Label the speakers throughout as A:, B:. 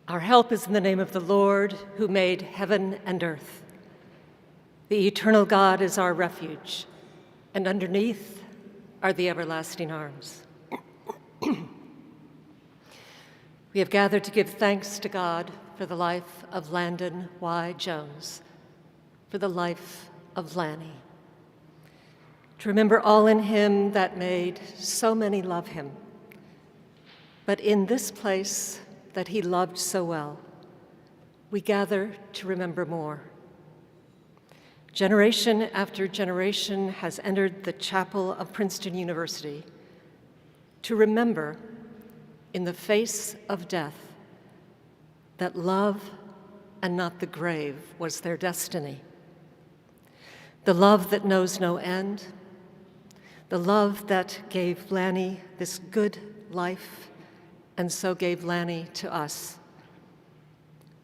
A: Our help is in the name of the Lord, who made heaven and earth. The eternal God is our refuge, and underneath are the everlasting arms. We have gathered to give thanks to God for the life of Landon Y. Jones, for the life of Lanny, to remember all in him that made so many love him, but in this place that he loved so well, we gather to remember more. Generation after generation has entered the chapel of Princeton University to remember, in the face of death, that love and not the grave was their destiny. The love that knows no end, the love that gave Lanny this good life and so gave Lanny to us.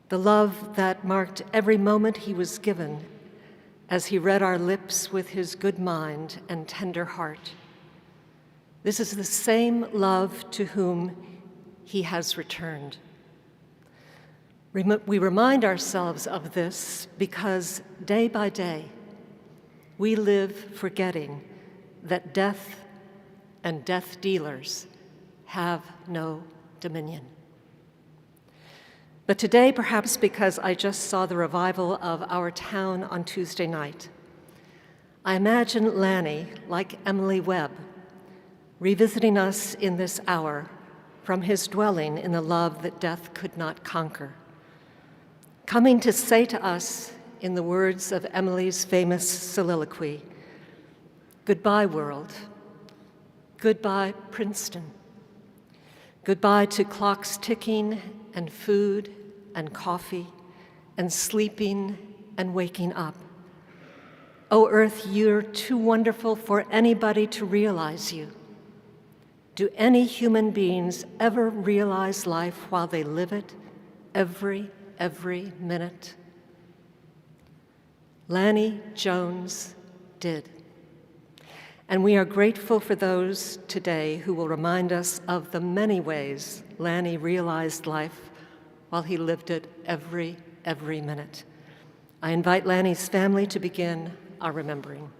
A: The love that marked every moment he was given as he read our lips with his good mind and tender heart. This is the same love to whom he has returned. We remind ourselves of this because day by day, we live forgetting that death and death dealers have no dominion. But today, perhaps because I just saw the revival of our town on Tuesday night, I imagine Lanny, like Emily Webb, revisiting us in this hour from his dwelling in the love that death could not conquer, coming to say to us, in the words of Emily's famous soliloquy, "Goodbye, world. Goodbye, Princeton. Goodbye to clocks ticking and food and coffee and sleeping and waking up. Oh, Earth, you're too wonderful for anybody to realize you. Do any human beings ever realize life while they live it, every minute?" Lanny Jones did. And we are grateful for those today who will remind us of the many ways Lanny realized life while he lived it every minute. I invite Lanny's family to begin our remembering.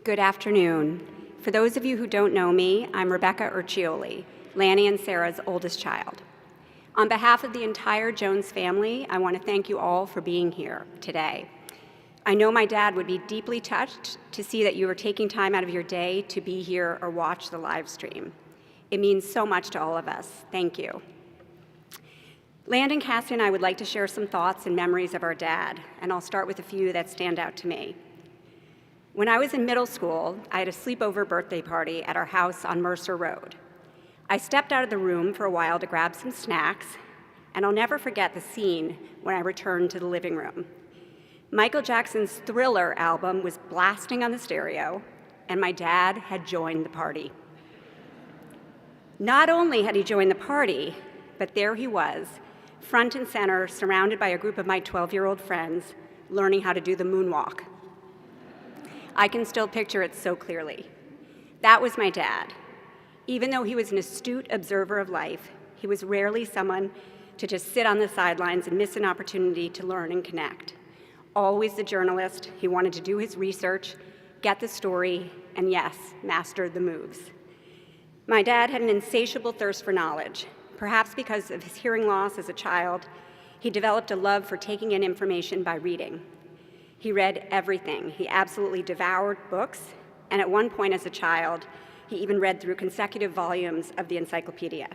B: Good afternoon. For those of you who don't know me, I'm Rebecca Urcioli, Lanny and Sarah's oldest child. On behalf of the entire Jones family, I want to thank you all for being here today. I know my dad would be deeply touched to see that you are taking time out of your day to be here or watch the live stream. It means so much to all of us. Thank you. Landon, Cassie, and I would like to share some thoughts and memories of our dad, and I'll start with a few that stand out to me. When I was in middle school, I had a sleepover birthday party at our house on Mercer Road. I stepped out of the room for a while to grab some snacks, and I'll never forget the scene when I returned to the living room. Michael Jackson's Thriller album was blasting on the stereo, and my dad had joined the party. Not only had he joined the party, but there he was, front and center, surrounded by a group of my 12-year-old friends, learning how to do the moonwalk. I can still picture it so clearly. That was my dad. Even though he was an astute observer of life, he was rarely someone to just sit on the sidelines and miss an opportunity to learn and connect. Always the journalist, he wanted to do his research, get the story, and yes, master the moves. My dad had an insatiable thirst for knowledge. Perhaps because of his hearing loss as a child, he developed a love for taking in information by reading. He read everything. He absolutely devoured books, and at one point as a child, he even read through consecutive volumes of the encyclopedia.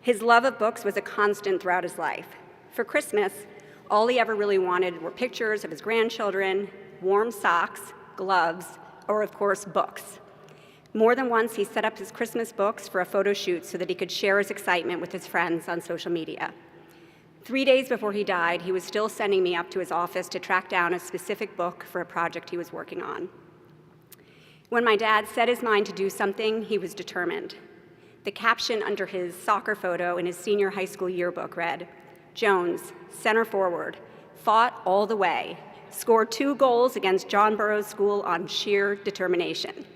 B: His love of books was a constant throughout his life. For Christmas, all he ever really wanted were pictures of his grandchildren, warm socks, gloves, or of course, books. More than once, he set up his Christmas books for a photo shoot so that he could share his excitement with his friends on social media. 3 days before he died, he was still sending me up to his office to track down a specific book for a project he was working on. When my dad set his mind to do something, he was determined. The caption under his soccer photo in his senior high school yearbook read, "Jones, center forward, fought all the way, scored 2 goals against John Burroughs School on sheer determination."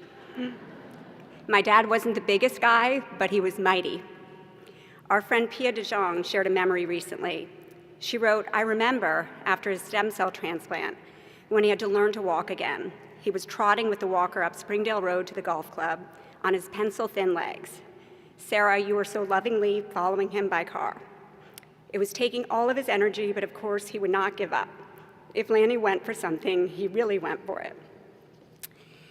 B: My dad wasn't the biggest guy, but he was mighty. Our friend Pia de Jong shared a memory recently. She wrote, "I remember after his stem cell transplant, when he had to learn to walk again. He was trotting with the walker up Springdale Road to the golf club on his pencil-thin legs. Sarah, you were so lovingly following him by car. It was taking all of his energy, but of course he would not give up. If Lanny went for something, he really went for it."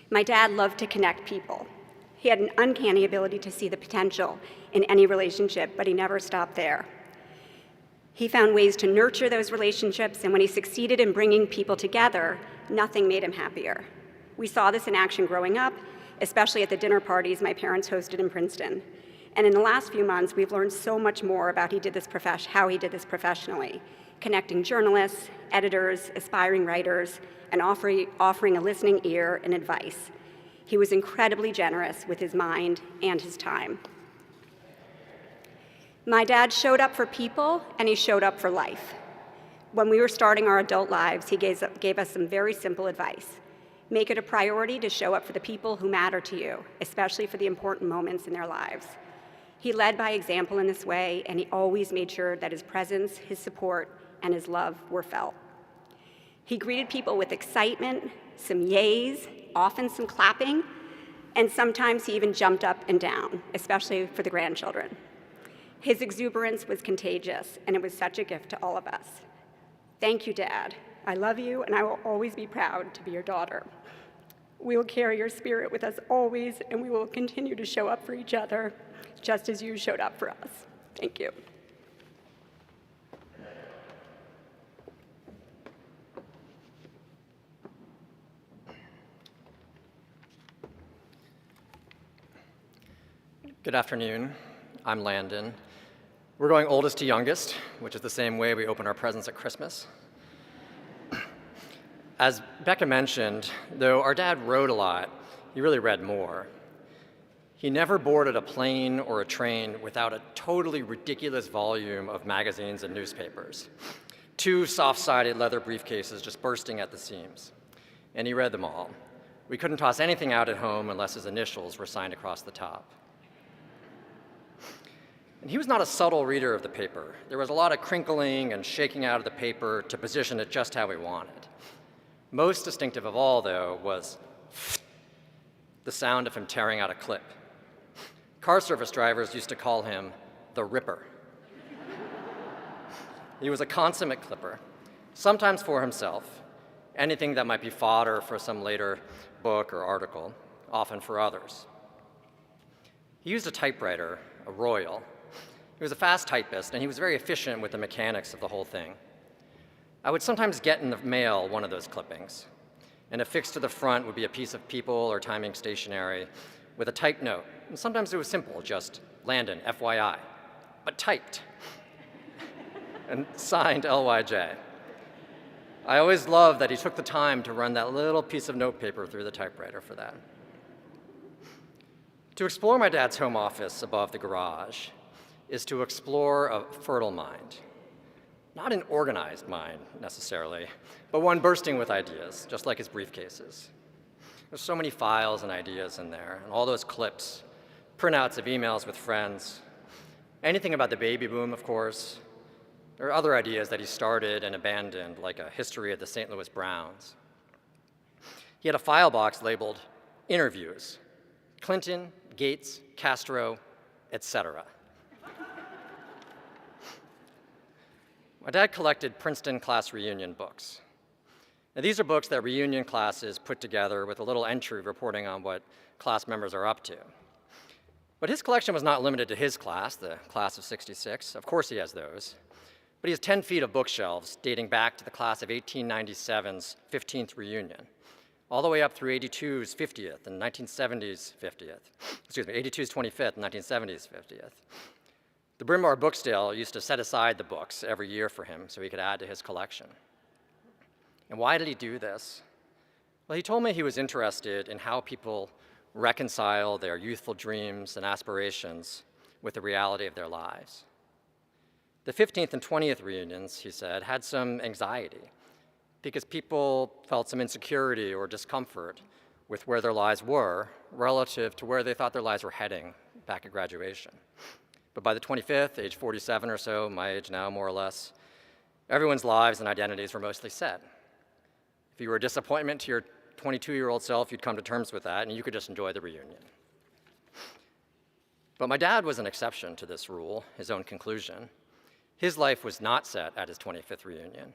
B: My dad loved to connect people. He had an uncanny ability to see the potential in any relationship, but he never stopped there. He found ways to nurture those relationships, and when he succeeded in bringing people together, nothing made him happier. We saw this in action growing up, especially at the dinner parties my parents hosted in Princeton. And in the last few months, we've learned so much more about how he did this professionally, connecting journalists, editors, aspiring writers, and offering a listening ear and advice. He was incredibly generous with his mind and his time. My dad showed up for people, and he showed up for life. When we were starting our adult lives, he gave us some very simple advice. Make it a priority to show up for the people who matter to you, especially for the important moments in their lives. He led by example in this way, and he always made sure that his presence, his support, and his love were felt. He greeted people with excitement, some yays, often some clapping, and sometimes he even jumped up and down, especially for the grandchildren. His exuberance was contagious, and it was such a gift to all of us. Thank you, Dad. I love you, and I will always be proud to be your daughter. We will carry your spirit with us always, and we will continue to show up for each other, just as you showed up for us. Thank you.
C: Good afternoon. I'm Landon. We're going oldest to youngest, which is the same way we open our presents at Christmas. As Becca mentioned, though our dad wrote a lot, he really read more. He never boarded a plane or a train without a totally ridiculous volume of magazines and newspapers. 2 soft-sided leather briefcases just bursting at the seams. And he read them all. We couldn't toss anything out at home unless his initials were signed across the top. And he was not a subtle reader of the paper. There was a lot of crinkling and shaking out of the paper to position it just how he wanted. Most distinctive of all, though, was the sound of him tearing out a clip. Car service drivers used to call him the Ripper. He was a consummate clipper, sometimes for himself, anything that might be fodder for some later book or article, often for others. He used a typewriter, a Royal. He was a fast typist, and he was very efficient with the mechanics of the whole thing. I would sometimes get in the mail one of those clippings, and affixed to the front would be a piece of People or timing stationery with a typed note. And sometimes it was simple, just Landon, FYI, but typed, and signed LYJ. I always loved that he took the time to run that little piece of notepaper through the typewriter for that. To explore my dad's home office above the garage is to explore a fertile mind. Not an organized mind, necessarily, but one bursting with ideas, just like his briefcases. There's so many files and ideas in there, and all those clips, printouts of emails with friends, anything about the baby boom, of course. There are other ideas that he started and abandoned, like a history of the St. Louis Browns. He had a file box labeled interviews, Clinton, Gates, Castro, etc. My dad collected Princeton class reunion books. Now, these are books that reunion classes put together with a little entry reporting on what class members are up to. But his collection was not limited to his class, the class of '66. Of course he has those. But he has 10 feet of bookshelves dating back to the class of 1897's 15th reunion, all the way up through 82's 50th and 1970's 50th. 82's 25th and 1970's 50th. The Bryn Mawr bookstale used to set aside the books every year for him so he could add to his collection. And why did he do this? Well, he told me he was interested in how people reconcile their youthful dreams and aspirations with the reality of their lives. The 15th and 20th reunions, he said, had some anxiety because people felt some insecurity or discomfort with where their lives were relative to where they thought their lives were heading back at graduation. But by the 25th, age 47 or so, my age now more or less, everyone's lives and identities were mostly set. If you were a disappointment to your 22-year-old self, you'd come to terms with that and you could just enjoy the reunion. But my dad was an exception to this rule, his own conclusion. His life was not set at his 25th reunion.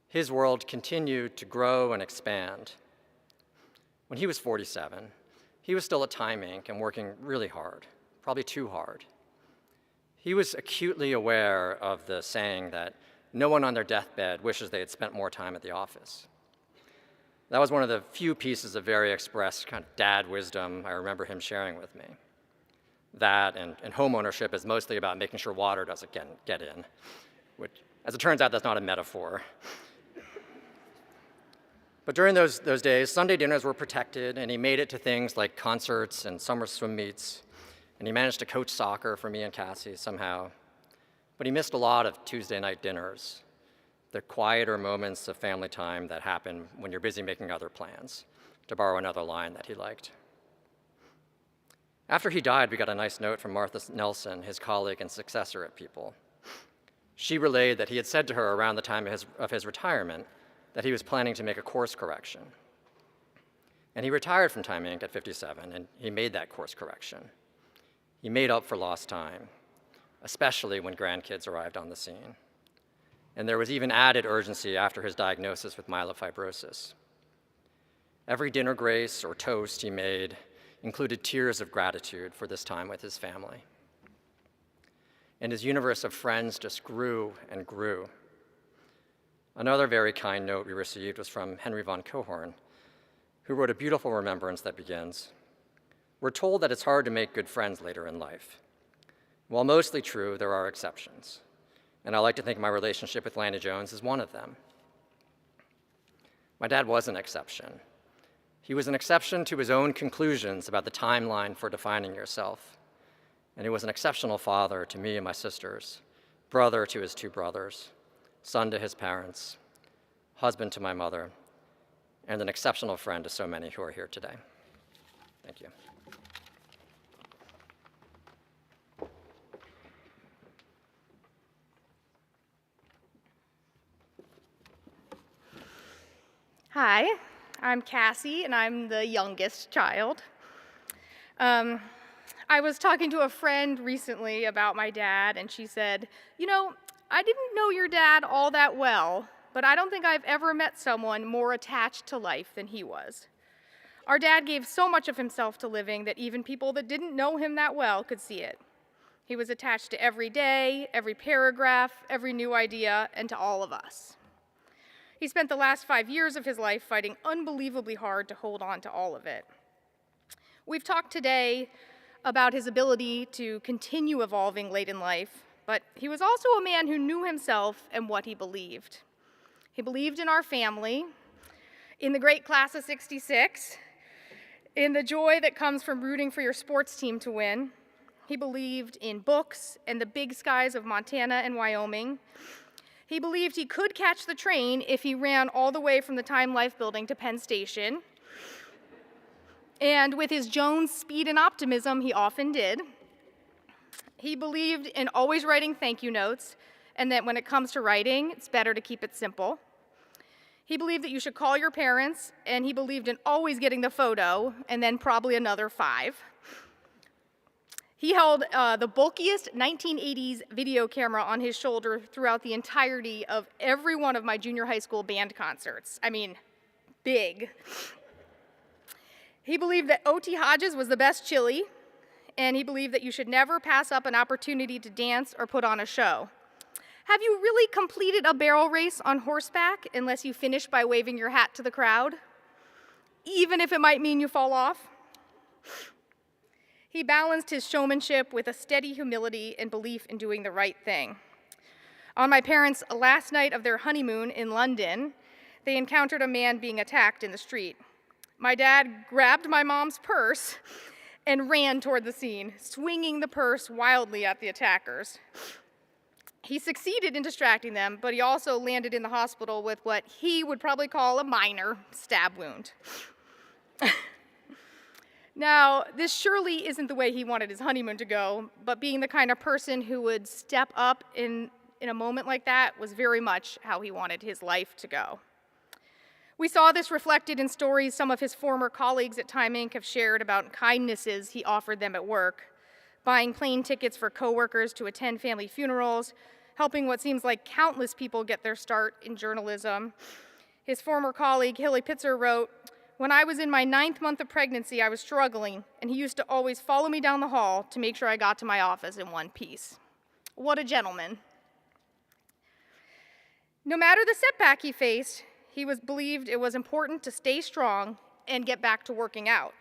C: His world continued to grow and expand. When he was 47, he was still at Time Inc. and working really hard, probably too hard. He was acutely aware of the saying that no one on their deathbed wishes they had spent more time at the office. That was one of the few pieces of very expressed kind of dad wisdom I remember him sharing with me. That and home ownership is mostly about making sure water doesn't get in, which, as it turns out, that's not a metaphor. But during those days, Sunday dinners were protected, and he made it to things like concerts and summer swim meets, and he managed to coach soccer for me and Cassie somehow. But he missed a lot of Tuesday night dinners, the quieter moments of family time that happen when you're busy making other plans, to borrow another line that he liked. After he died, we got a nice note from Martha Nelson, his colleague and successor at People. She relayed that he had said to her around the time of his retirement that he was planning to make a course correction. And he retired from Time Inc. at 57, and he made that course correction. He made up for lost time, especially when grandkids arrived on the scene. And there was even added urgency after his diagnosis with myelofibrosis. Every dinner grace or toast he made included tears of gratitude for this time with his family. And his universe of friends just grew and grew. Another very kind note we received was from Henry von Cohorn, who wrote a beautiful remembrance that begins, "We're told that it's hard to make good friends later in life. While mostly true, there are exceptions. And I like to think my relationship with Lanny Jones is one of them." My dad was an exception. He was an exception to his own conclusions about the timeline for defining yourself. And he was an exceptional father to me and my sisters, brother to his two brothers, son to his parents, husband to my mother, and an exceptional friend to so many who are here today. Thank you.
D: Hi, I'm Cassie, and I'm the youngest child. I was talking to a friend recently about my dad, and she said, I didn't know your dad all that well, but I don't think I've ever met someone more attached to life than he was. Our dad gave so much of himself to living that even people that didn't know him that well could see it. He was attached to every day, every paragraph, every new idea, and to all of us. He spent the last 5 years of his life fighting unbelievably hard to hold on to all of it. We've talked today about his ability to continue evolving late in life, but he was also a man who knew himself and what he believed. He believed in our family, in the great class of '66, in the joy that comes from rooting for your sports team to win. He believed in books and the big skies of Montana and Wyoming. He believed he could catch the train if he ran all the way from the Time Life building to Penn Station. And with his Jones speed and optimism, he often did. He believed in always writing thank you notes, and that when it comes to writing, it's better to keep it simple. He believed that you should call your parents, and he believed in always getting the photo, and then probably another 5. He held the bulkiest 1980s video camera on his shoulder throughout the entirety of every one of my junior high school band concerts. I mean, big. He believed that O.T. Hodges was the best chili, and he believed that you should never pass up an opportunity to dance or put on a show. Have you really completed a barrel race on horseback unless you finish by waving your hat to the crowd, even if it might mean you fall off? He balanced his showmanship with a steady humility and belief in doing the right thing. On my parents' last night of their honeymoon in London, they encountered a man being attacked in the street. My dad grabbed my mom's purse and ran toward the scene, swinging the purse wildly at the attackers. He succeeded in distracting them, but he also landed in the hospital with what he would probably call a minor stab wound. Now, this surely isn't the way he wanted his honeymoon to go, but being the kind of person who would step up in a moment like that was very much how he wanted his life to go. We saw this reflected in stories some of his former colleagues at Time Inc. have shared about kindnesses he offered them at work, buying plane tickets for coworkers to attend family funerals, helping what seems like countless people get their start in journalism. His former colleague, Hilly Pitzer, wrote, "When I was in my 9th month of pregnancy, I was struggling, and he used to always follow me down the hall to make sure I got to my office in one piece." What a gentleman. No matter the setback he faced, he believed it was important to stay strong and get back to working out.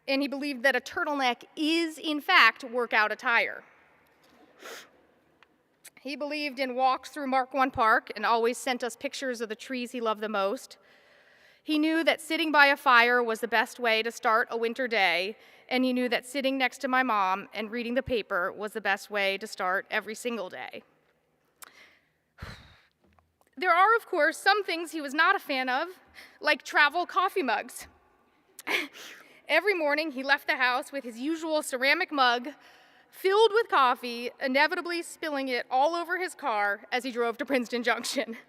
D: And he believed that a turtleneck is, in fact, workout attire. He believed in walks through Mark I Park and always sent us pictures of the trees he loved the most. He knew that sitting by a fire was the best way to start a winter day, and he knew that sitting next to my mom and reading the paper was the best way to start every single day. There are, of course, some things he was not a fan of, like travel coffee mugs. Every morning, he left the house with his usual ceramic mug filled with coffee, inevitably spilling it all over his car as he drove to Princeton Junction.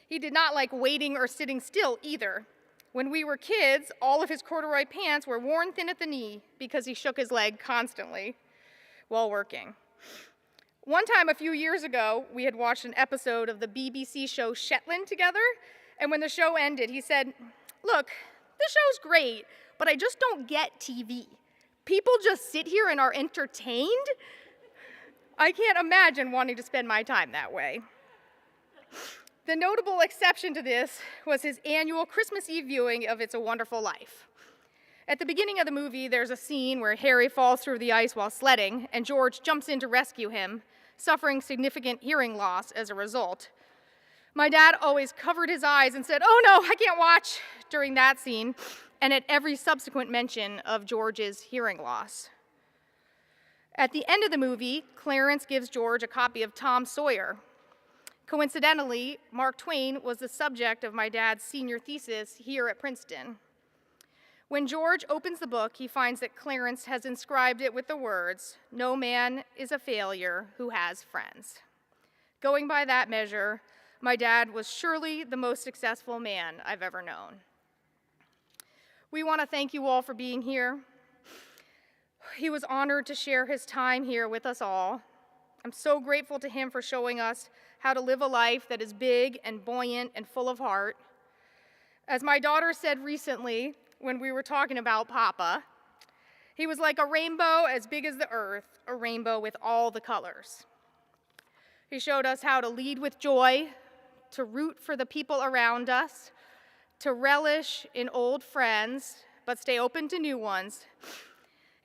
D: He did not like waiting or sitting still either. When we were kids, all of his corduroy pants were worn thin at the knee because he shook his leg constantly while working. One time a few years ago, we had watched an episode of the BBC show Shetland together, and when the show ended, he said, "Look, this show's great, but I just don't get TV. People just sit here and are entertained? I can't imagine wanting to spend my time that way." The notable exception to this was his annual Christmas Eve viewing of It's a Wonderful Life. At the beginning of the movie, there's a scene where Harry falls through the ice while sledding, and George jumps in to rescue him, suffering significant hearing loss as a result. My dad always covered his eyes and said, "Oh no, I can't watch," during that scene, and at every subsequent mention of George's hearing loss. At the end of the movie, Clarence gives George a copy of Tom Sawyer. Coincidentally, Mark Twain was the subject of my dad's senior thesis here at Princeton. When George opens the book, he finds that Clarence has inscribed it with the words, "No man is a failure who has friends." Going by that measure, my dad was surely the most successful man I've ever known. We want to thank you all for being here. He was honored to share his time here with us all. I'm so grateful to him for showing us how to live a life that is big and buoyant and full of heart. As my daughter said recently when we were talking about Papa, he was like a rainbow as big as the earth, a rainbow with all the colors. He showed us how to lead with joy, to root for the people around us, to relish in old friends, but stay open to new ones,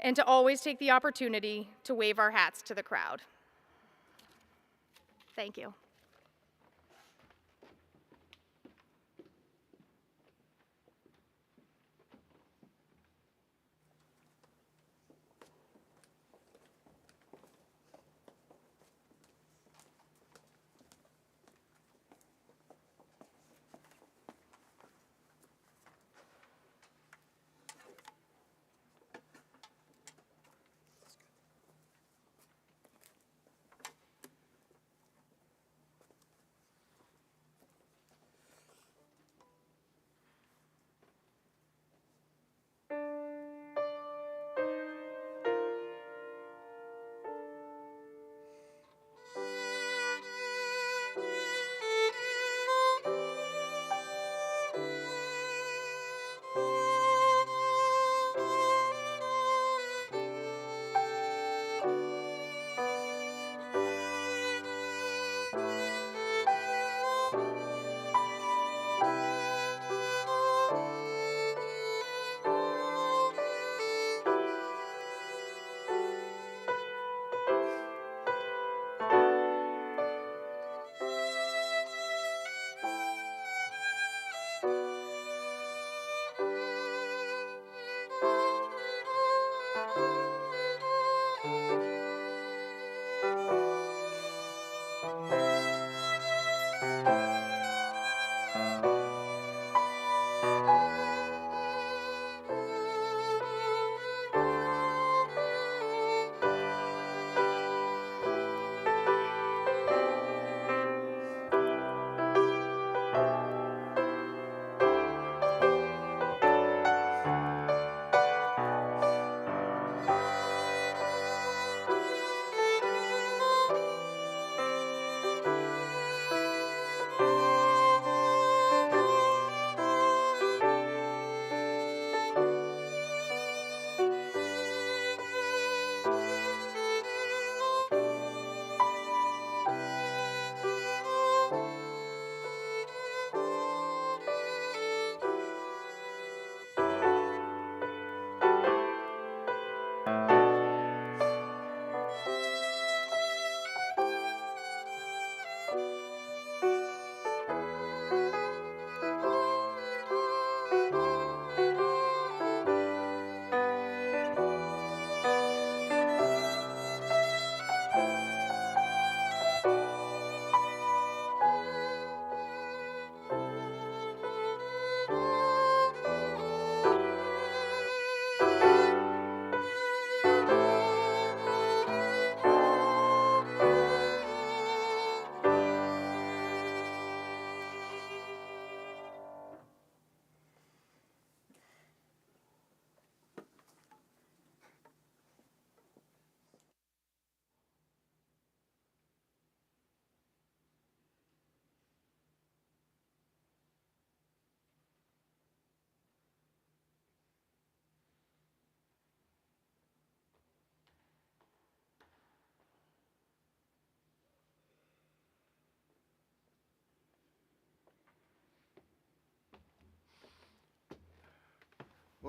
D: and to always take the opportunity to wave our hats to the crowd. Thank you.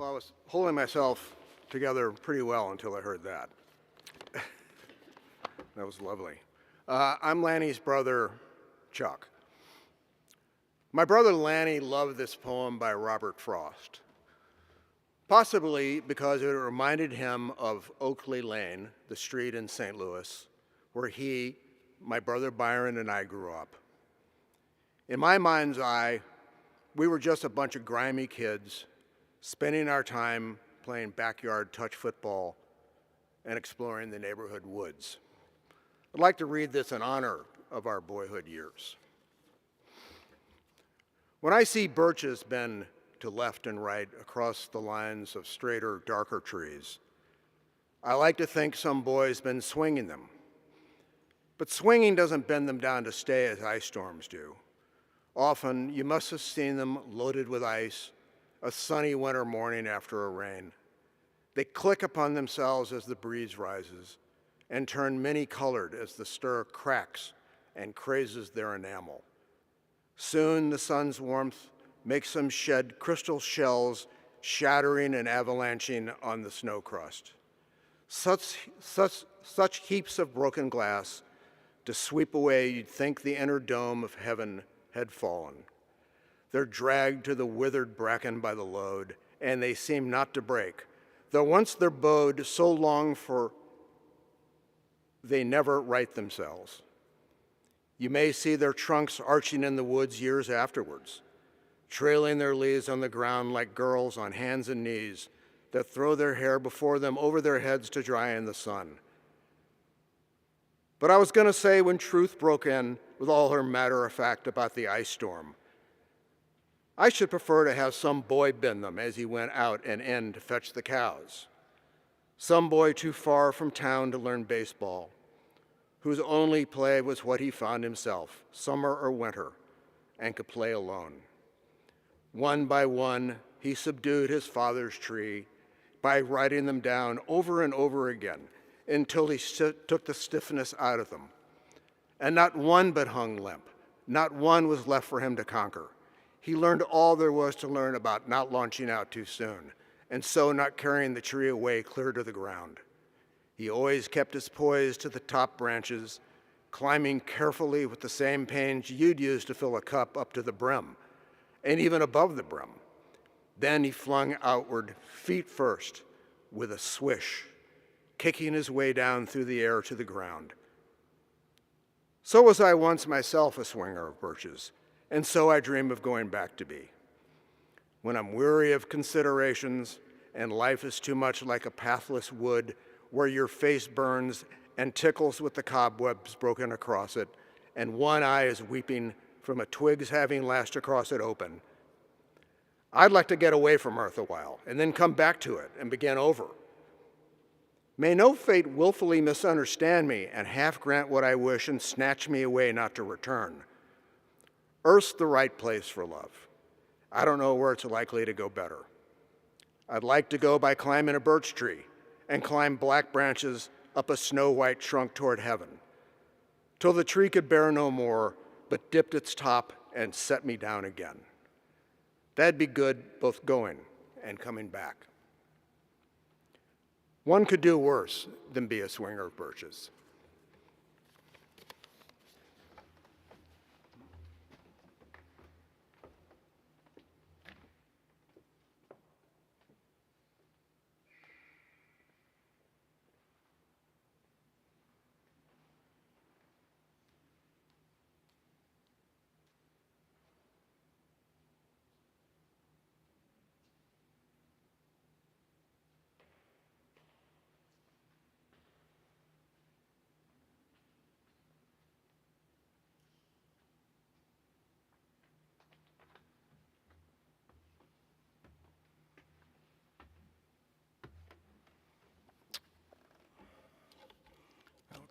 E: Well, I was holding myself together pretty well until I heard that. That was lovely. I'm Lanny's brother, Chuck. My brother Lanny loved this poem by Robert Frost, possibly because it reminded him of Oakley Lane, the street in St. Louis, where he, my brother Byron, and I grew up. In my mind's eye, we were just a bunch of grimy kids spending our time playing backyard touch football and exploring the neighborhood woods. I'd like to read this in honor of our boyhood years. When I see birches bend to left and right across the lines of straighter, darker trees, I like to think some boy's been swinging them. But swinging doesn't bend them down to stay as ice storms do. Often, you must have seen them loaded with ice, a sunny winter morning after a rain. They click upon themselves as the breeze rises and turn many-colored as the stir cracks and crazes their enamel. Soon the sun's warmth makes them shed crystal shells, shattering and avalanching on the snow crust. Such heaps of broken glass to sweep away you'd think the inner dome of heaven had fallen. They're dragged to the withered bracken by the load, and they seem not to break, though once they're bowed so long for they never right themselves. You may see their trunks arching in the woods years afterwards, trailing their leaves on the ground like girls on hands and knees that throw their hair before them over their heads to dry in the sun. But I was going to say, when truth broke in with all her matter of fact about the ice storm, I should prefer to have some boy bend them as he went out and in to fetch the cows. Some boy too far from town to learn baseball, whose only play was what he found himself, summer or winter, and could play alone. One by one, he subdued his father's tree by writing them down over and over again until he took the stiffness out of them. And not one but hung limp. Not one was left for him to conquer. He learned all there was to learn about not launching out too soon, and so not carrying the tree away clear to the ground. He always kept his poise to the top branches, climbing carefully with the same pains you'd use to fill a cup up to the brim, and even above the brim. Then he flung outward, feet first, with a swish, kicking his way down through the air to the ground. So was I once myself a swinger of birches, and so I dream of going back to be. When I'm weary of considerations and life is too much like a pathless wood where your face burns and tickles with the cobwebs broken across it, and one eye is weeping from a twig's having lashed across it open, I'd like to get away from Earth a while and then come back to it and begin over. May no fate willfully misunderstand me and half grant what I wish and snatch me away not to return. Earth's the right place for love. I don't know where it's likely to go better. I'd like to go by climbing a birch tree and climb black branches up a snow-white trunk toward heaven, till the tree could bear no more, but dipped its top and set me down again. That'd be good both going and coming back. One could do worse than be a swinger of birches.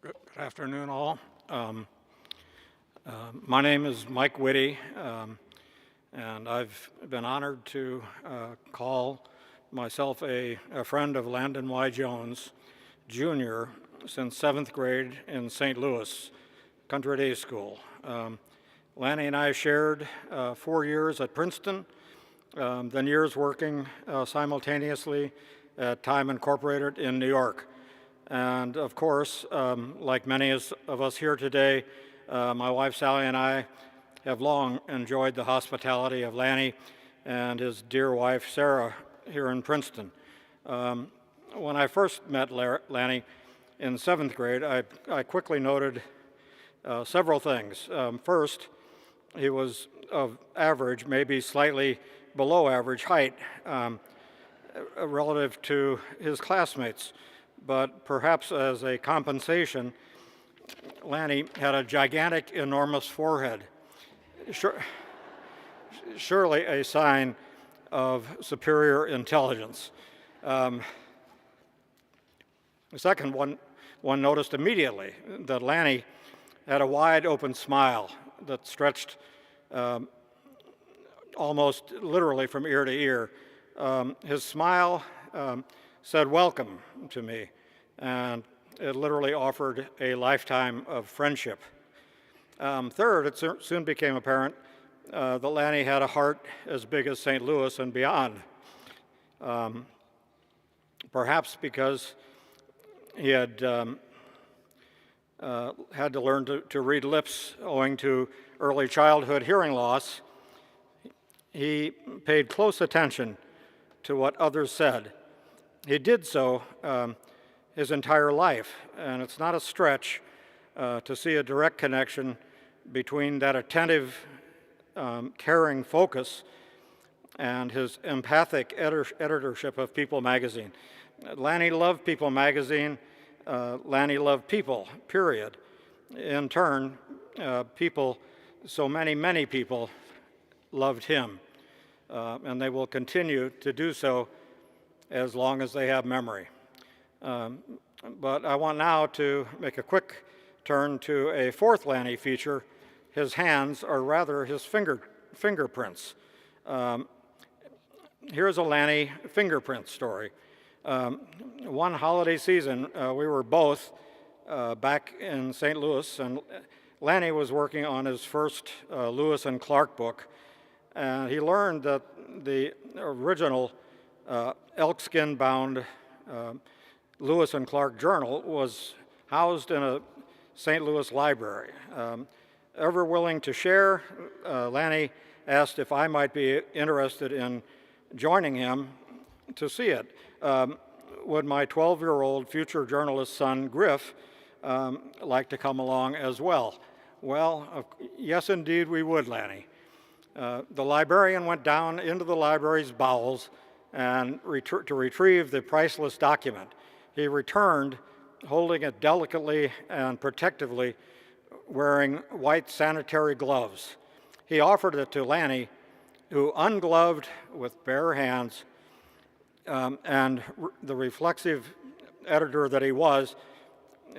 F: Good afternoon, all. My name is Mike Whitty, and I've been honored to call myself a friend of Landon Y. Jones, Jr., since 7th grade in St. Louis, Country Day School. Lanny and I shared 4 years at Princeton, than years working simultaneously at Time Incorporated in New York. And of course, like many of us here today, my wife Sally and I have long enjoyed the hospitality of Lanny and his dear wife Sarah here in Princeton. When I first met Lanny in 7th grade, I quickly noted several things. First, he was of average, maybe slightly below average height relative to his classmates, but perhaps as a compensation, Lanny had a gigantic, enormous forehead. Surely a sign of superior intelligence. The second one noticed immediately that Lanny had a wide open smile that stretched almost literally from ear to ear. His smile said welcome to me, and it literally offered a lifetime of friendship. Third, it soon became apparent that Lanny had a heart as big as St. Louis and beyond. Perhaps because he had had to learn to read lips owing to early childhood hearing loss, he paid close attention to what others said. He did so his entire life, and it's not a stretch to see a direct connection between that attentive, caring focus and his empathic editorship of People magazine. Lanny loved People magazine. Lanny loved people, period. In turn, people, so many people loved him, and they will continue to do so as long as they have memory. But I want now to make a quick turn to a fourth Lanny feature, his hands, or rather his fingerprints. Here's a Lanny fingerprint story. One holiday season, we were both back in St. Louis, and Lanny was working on his first Lewis and Clark book, and he learned that the original elkskin-bound Lewis and Clark journal was housed in a St. Louis library. Ever willing to share, Lanny asked if I might be interested in joining him to see it. Would my 12-year-old future journalist son, Griff, like to come along as well? Well, yes, indeed, we would, Lanny. The librarian went down into the library's bowels and to retrieve the priceless document. He returned holding it delicately and protectively, wearing white sanitary gloves. He offered it to Lanny, who, ungloved with bare hands, and the reflexive editor that he was,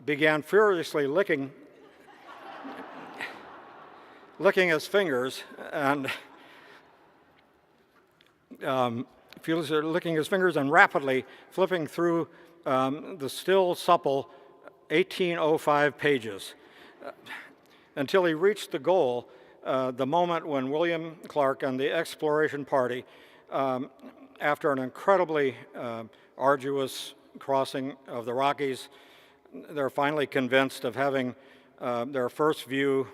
F: began furiously licking his fingers and rapidly flipping through the still supple 1805 pages until he reached the goal, the moment when William Clark and the Exploration Party, after an incredibly arduous crossing of the Rockies, they're finally convinced of having their first view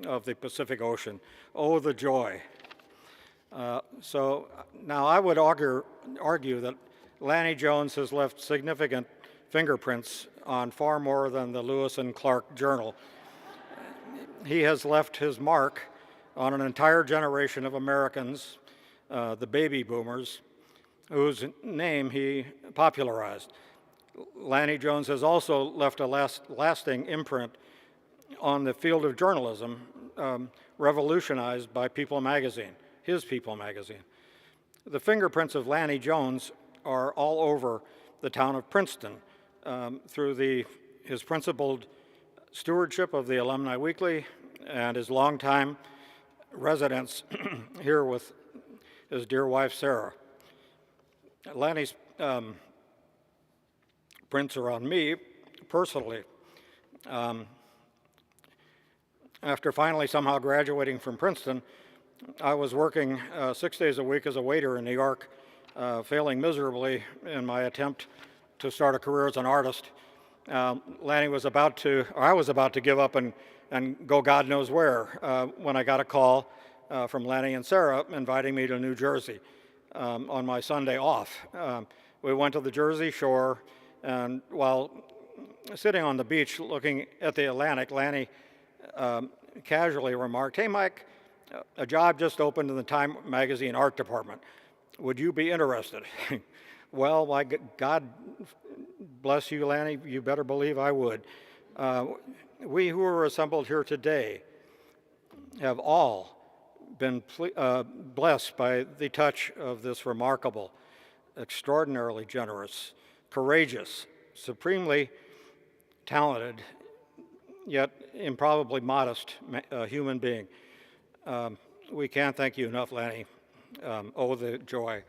F: of the Pacific Ocean. Oh, the joy. So now I would argue that Lanny Jones has left significant fingerprints on far more than the Lewis and Clark Journal. He has left his mark on an entire generation of Americans, the baby boomers, whose name he popularized. Lanny Jones has also left a lasting imprint on the field of journalism, revolutionized by People magazine, his People magazine. The fingerprints of Lanny Jones are all over the town of Princeton through his principled stewardship of the Alumni Weekly and his longtime residence here with his dear wife, Sarah. Lanny's prints are on me personally. After finally somehow graduating from Princeton, I was working 6 days a week as a waiter in New York, failing miserably in my attempt to start a career as an artist. I was about to give up and go God knows where when I got a call from Lanny and Sarah inviting me to New Jersey on my Sunday off. We went to the Jersey Shore, and while sitting on the beach looking at the Atlantic, Lanny casually remarked, "Hey, Mike, a job just opened in the Time magazine art department. Would you be interested?" Well, my God bless you, Lanny. You better believe I would. We who are assembled here today have all been blessed by the touch of this remarkable, extraordinarily generous, courageous, supremely talented, yet improbably modest human being. We can't thank you enough, Lanny. Oh, the joy.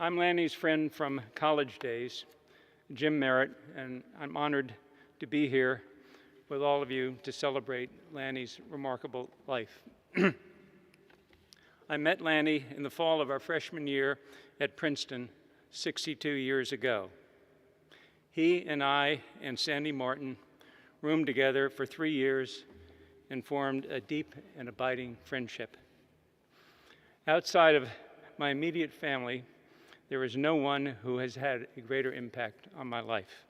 G: I'm Lanny's friend from college days, Jim Merritt, and I'm honored to be here with all of you to celebrate Lanny's remarkable life. I met Lanny in the fall of our freshman year at Princeton 62 years ago. He and I and Sandy Martin roomed together for 3 years and formed a deep and abiding friendship. Outside of my immediate family, there is no one who has had a greater impact on my life.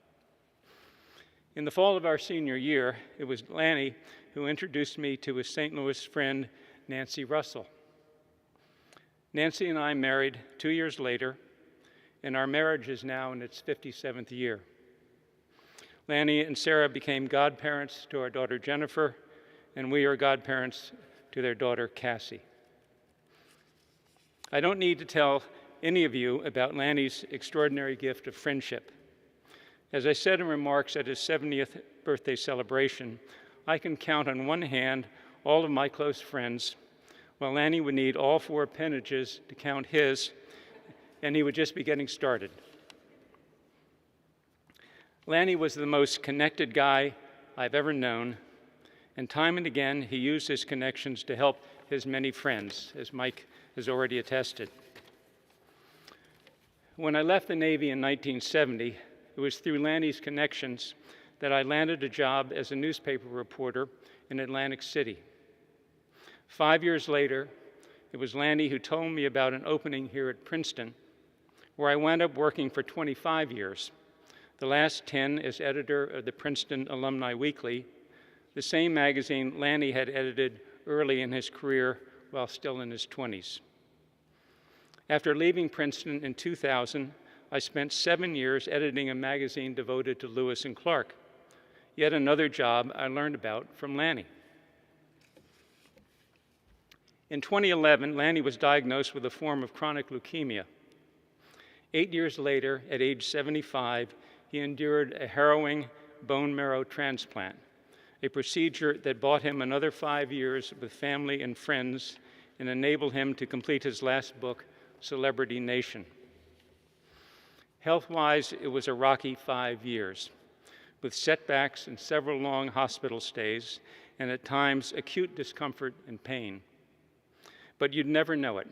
G: In the fall of our senior year, it was Lanny who introduced me to his St. Louis friend, Nancy Russell. Nancy and I married 2 years later, and our marriage is now in its 57th year. Lanny and Sarah became godparents to our daughter Jennifer, and we are godparents to their daughter Cassie. I don't need to tell any of you about Lanny's extraordinary gift of friendship. As I said in remarks at his 70th birthday celebration, I can count on one hand all of my close friends, while Lanny would need all 4 appendages to count his, and he would just be getting started. Lanny was the most connected guy I've ever known, and time and again he used his connections to help his many friends, as Mike has already attested. When I left the Navy in 1970, it was through Lanny's connections that I landed a job as a newspaper reporter in Atlantic City. 5 years later, it was Lanny who told me about an opening here at Princeton, where I wound up working for 25 years, the last 10 as editor of the Princeton Alumni Weekly, the same magazine Lanny had edited early in his career while still in his 20s. After leaving Princeton in 2000, I spent 7 years editing a magazine devoted to Lewis and Clark, yet another job I learned about from Lanny. In 2011, Lanny was diagnosed with a form of chronic leukemia. 8 years later, at age 75, he endured a harrowing bone marrow transplant, a procedure that bought him another 5 years with family and friends and enabled him to complete his last book, Celebrity Nation. Health-wise, it was a rocky 5 years, with setbacks and several long hospital stays, and at times acute discomfort and pain. But you'd never know it.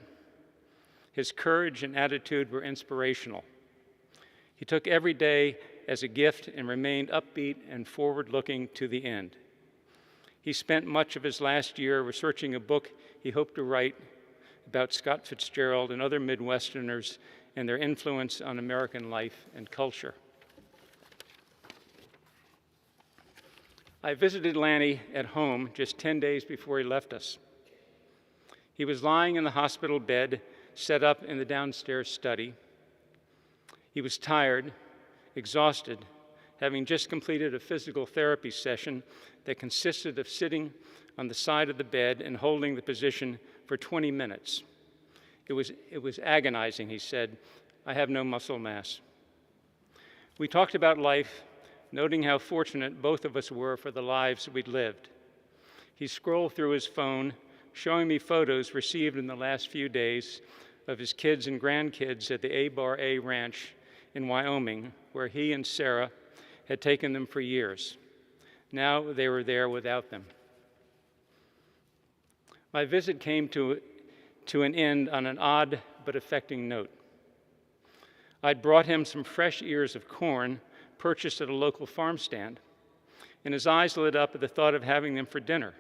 G: His courage and attitude were inspirational. He took every day as a gift and remained upbeat and forward-looking to the end. He spent much of his last year researching a book he hoped to write about Scott Fitzgerald and other Midwesterners and their influence on American life and culture. I visited Lanny at home just 10 days before he left us. He was lying in the hospital bed set up in the downstairs study. He was tired, exhausted, having just completed a physical therapy session that consisted of sitting on the side of the bed and holding the position for 20 minutes. It was agonizing, he said. I have no muscle mass. We talked about life, noting how fortunate both of us were for the lives we'd lived. He scrolled through his phone, showing me photos received in the last few days of his kids and grandkids at the A-Bar-A Ranch in Wyoming, where he and Sarah had taken them for years. Now they were there without them. My visit came to an end on an odd but affecting note. I'd brought him some fresh ears of corn purchased at a local farm stand, and his eyes lit up at the thought of having them for dinner.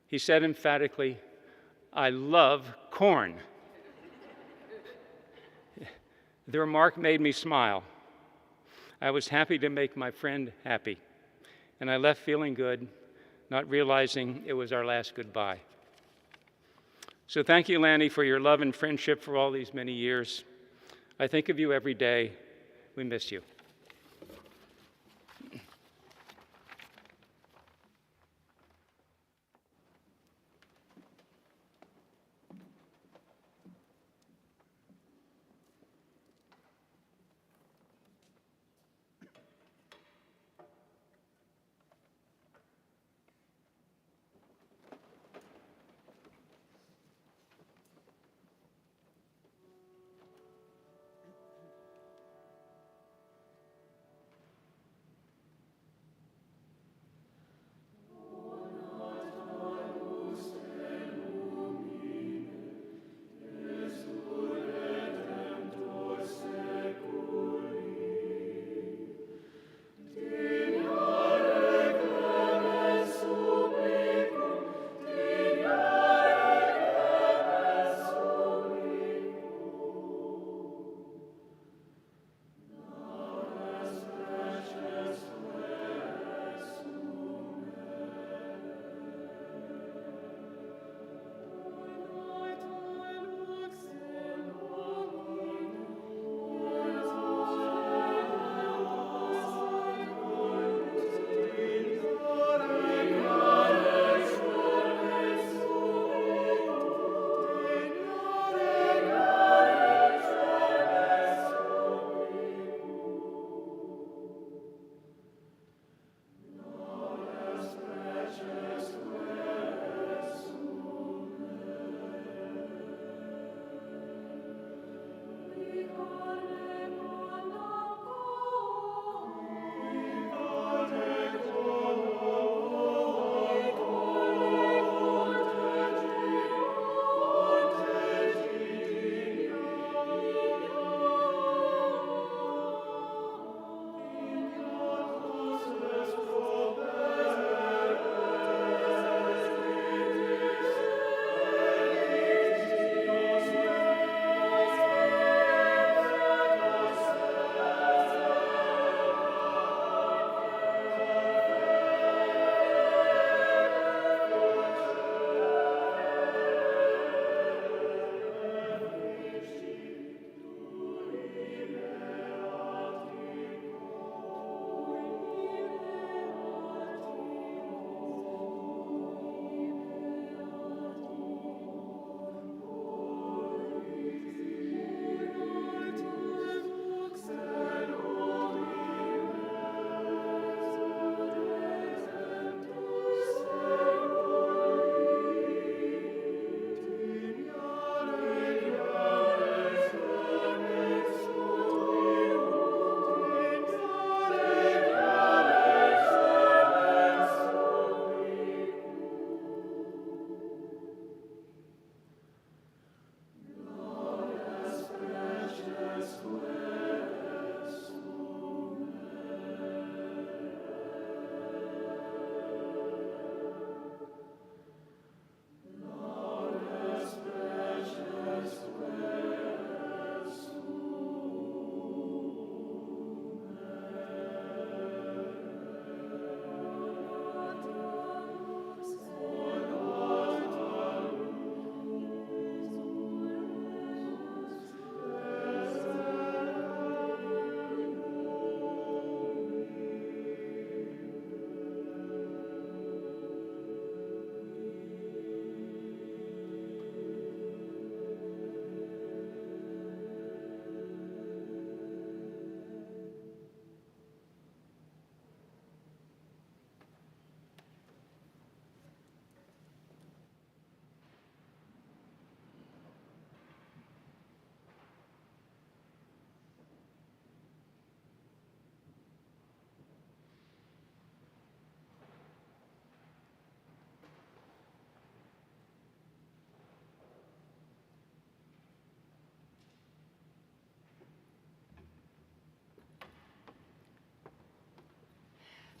G: He said emphatically, "I love corn." The remark made me smile. I was happy to make my friend happy, and I left feeling good, not realizing it was our last goodbye. So thank you, Lanny, for your love and friendship for all these many years. I think of you every day. We miss you.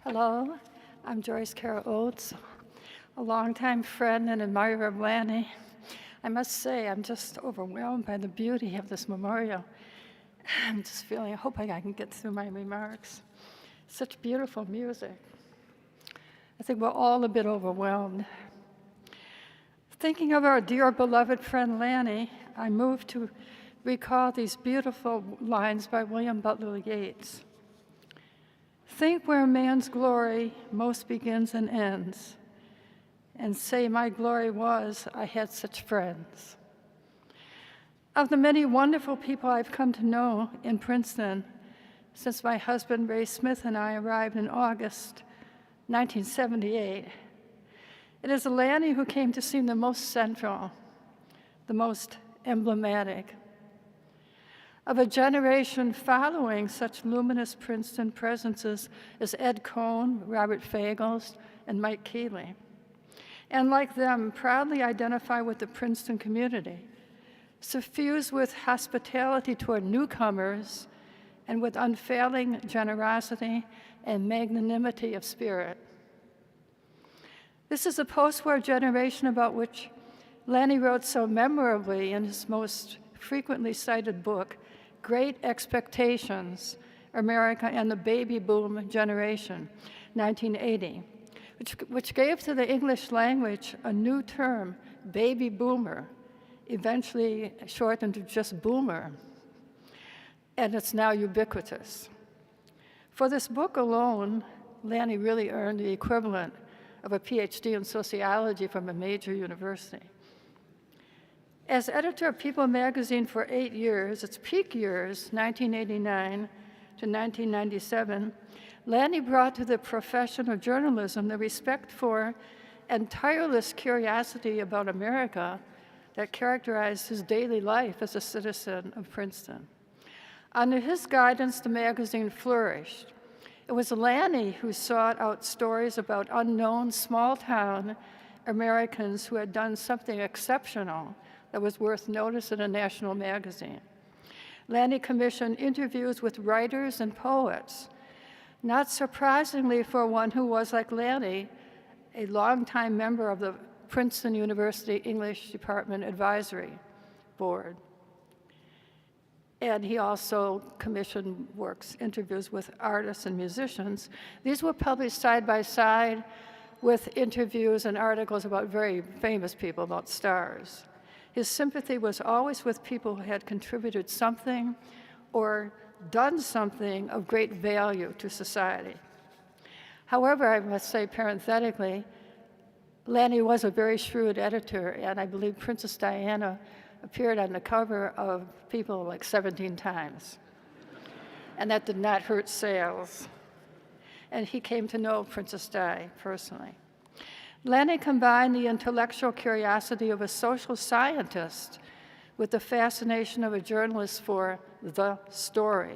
H: Hello, I'm Joyce Carol Oates, a longtime friend and admirer of Lanny. I must say, I'm just overwhelmed by the beauty of this memorial. I'm just hoping I can get through my remarks. Such beautiful music. I think we're all a bit overwhelmed. Thinking of our dear beloved friend Lanny, I moved to recall these beautiful lines by William Butler Yeats. Think where man's glory most begins and ends, and say my glory was I had such friends. Of the many wonderful people I've come to know in Princeton since my husband Ray Smith and I arrived in August 1978, it is Lanny who came to seem the most central, the most emblematic. Of a generation following such luminous Princeton presences as Ed Cohn, Robert Fagles, and Mike Keeley. And like them, proudly identify with the Princeton community, suffused with hospitality toward newcomers and with unfailing generosity and magnanimity of spirit. This is a post-war generation about which Lanny wrote so memorably in his most frequently cited book, Great Expectations, America and the Baby Boom Generation, 1980, which gave to the English language a new term, baby boomer, eventually shortened to just boomer, and it's now ubiquitous. For this book alone, Lanny really earned the equivalent of a PhD in sociology from a major university. As editor of People magazine for 8 years, its peak years, 1989 to 1997, Lanny brought to the profession of journalism the respect for and tireless curiosity about America that characterized his daily life as a citizen of Princeton. Under his guidance, the magazine flourished. It was Lanny who sought out stories about unknown small-town Americans who had done something exceptional that was worth notice in a national magazine. Lanny commissioned interviews with writers and poets, not surprisingly for one who was, like Lanny, a longtime member of the Princeton University English Department Advisory Board. And he also commissioned interviews with artists and musicians. These were published side by side with interviews and articles about very famous people, about stars. His sympathy was always with people who had contributed something or done something of great value to society. However, I must say parenthetically, Lanny was a very shrewd editor, and I believe Princess Diana appeared on the cover of People like 17 times. And that did not hurt sales. And he came to know Princess Di personally. Lanny combined the intellectual curiosity of a social scientist with the fascination of a journalist for the story.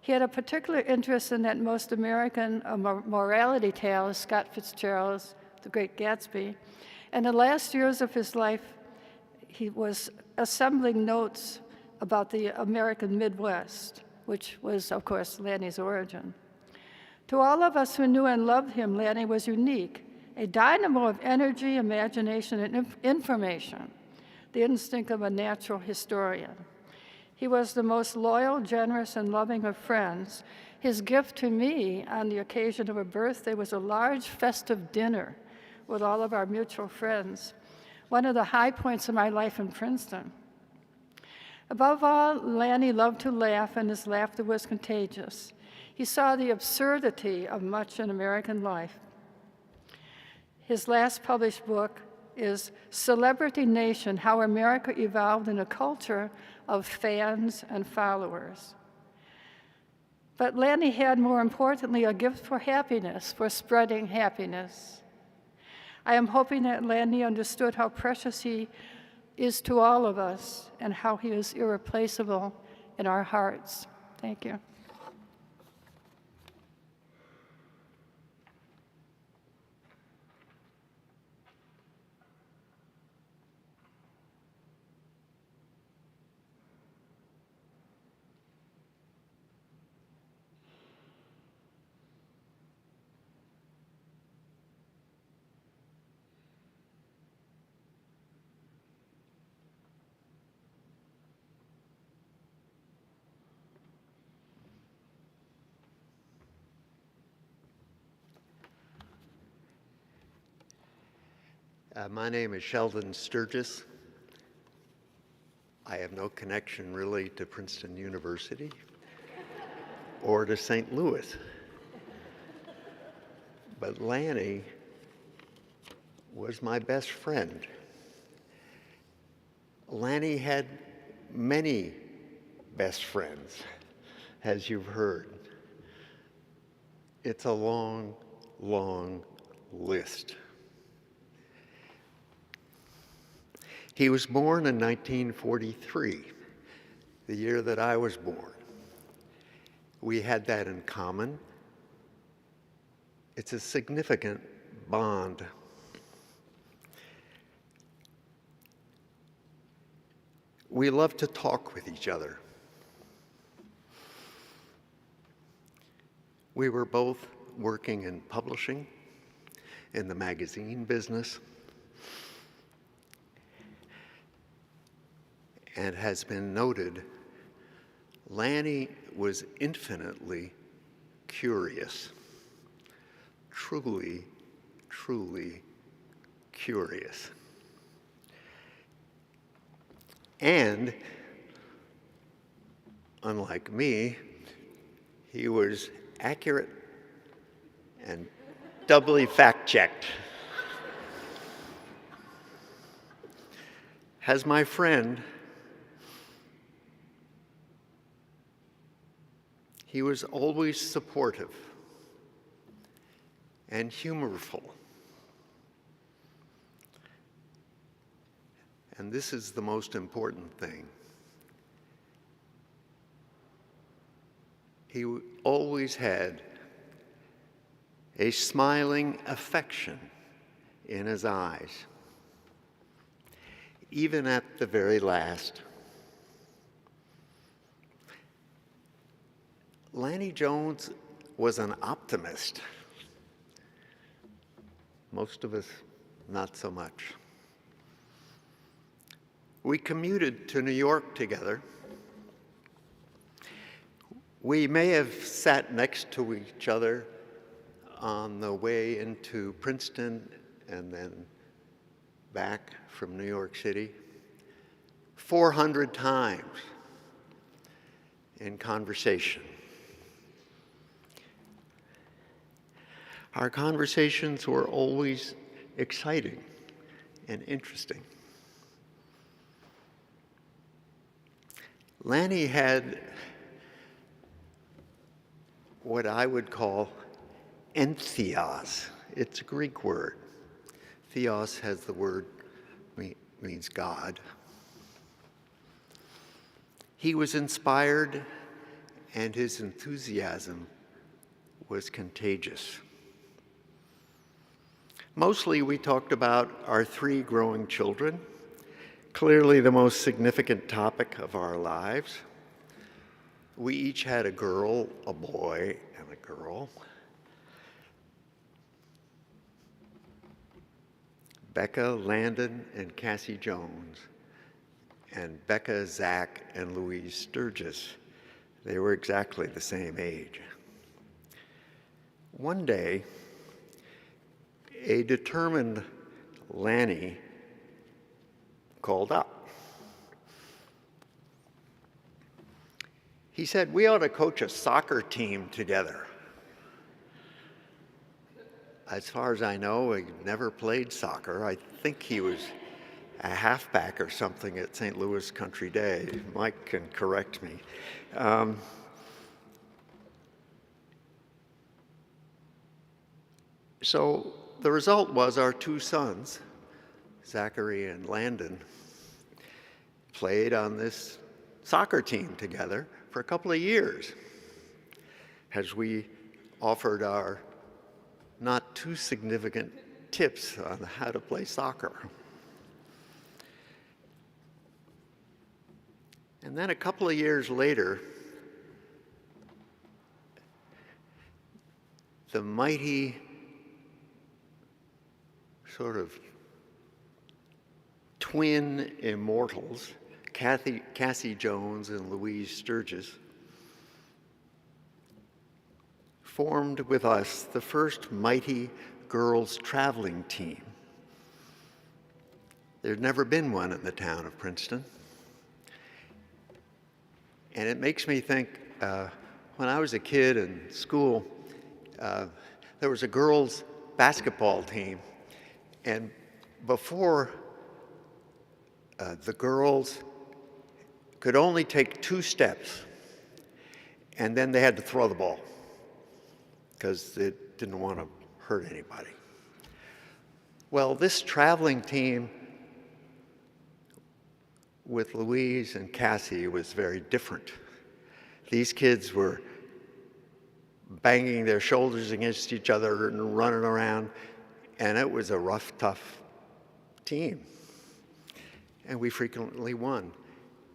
H: He had a particular interest in that most American morality tale, Scott Fitzgerald's The Great Gatsby. And the last years of his life, he was assembling notes about the American Midwest, which was, of course, Lanny's origin. To all of us who knew and loved him, Lanny was unique, a dynamo of energy, imagination, and information, the instinct of a natural historian. He was the most loyal, generous, and loving of friends. His gift to me on the occasion of a birthday was a large festive dinner with all of our mutual friends, one of the high points of my life in Princeton. Above all, Lanny loved to laugh, and his laughter was contagious. He saw the absurdity of much in American life. His last published book is Celebrity Nation: How America Evolved in a Culture of Fans and Followers. But Lanny had, more importantly, a gift for happiness, for spreading happiness. I am hoping that Lanny understood how precious he is to all of us and how he is irreplaceable in our hearts. Thank you.
I: My name is Sheldon Sturgis. I have no connection really to Princeton University or to St. Louis. But Lanny was my best friend. Lanny had many best friends, as you've heard. It's a long, long list. He was born in 1943, the year that I was born. We had that in common. It's a significant bond. We love to talk with each other. We were both working in publishing, in the magazine business, and has been noted, Lanny was infinitely curious, truly, truly curious. And, unlike me, he was accurate and doubly fact-checked. As my friend, he was always supportive and humorful. And this is the most important thing. He always had a smiling affection in his eyes, even at the very last. Lanny Jones was an optimist. Most of us, not so much. We commuted to New York together. We may have sat next to each other on the way into Princeton and then back from New York City 400 times in conversation. Our conversations were always exciting and interesting. Lanny had what I would call entheos. It's a Greek word. Theos has the word, means God. He was inspired and his enthusiasm was contagious. Mostly we talked about our 3 growing children, clearly the most significant topic of our lives. We each had a girl, a boy, and a girl. Becca, Landon, and Cassie Jones, and Becca, Zach, and Louise Sturgis. They were exactly the same age. One day, a determined Lanny called up. He said, "We ought to coach a soccer team together." As far as I know, he never played soccer. I think he was a halfback or something at St. Louis Country Day. Mike can correct me. So the result was our 2 sons, Zachary and Landon, played on this soccer team together for a couple of years as we offered our not too significant tips on how to play soccer. And then a couple of years later, the mighty sort of twin immortals, Cassie Jones and Louise Sturgis, formed with us the first mighty girls traveling team. There'd never been one in the town of Princeton. And it makes me think, when I was a kid in school, there was a girls' basketball team. And before the girls could only take 2 steps, and then they had to throw the ball because they didn't want to hurt anybody. Well, this traveling team with Louise and Cassie was very different. These kids were banging their shoulders against each other and running around, and it was a rough, tough team. And we frequently won.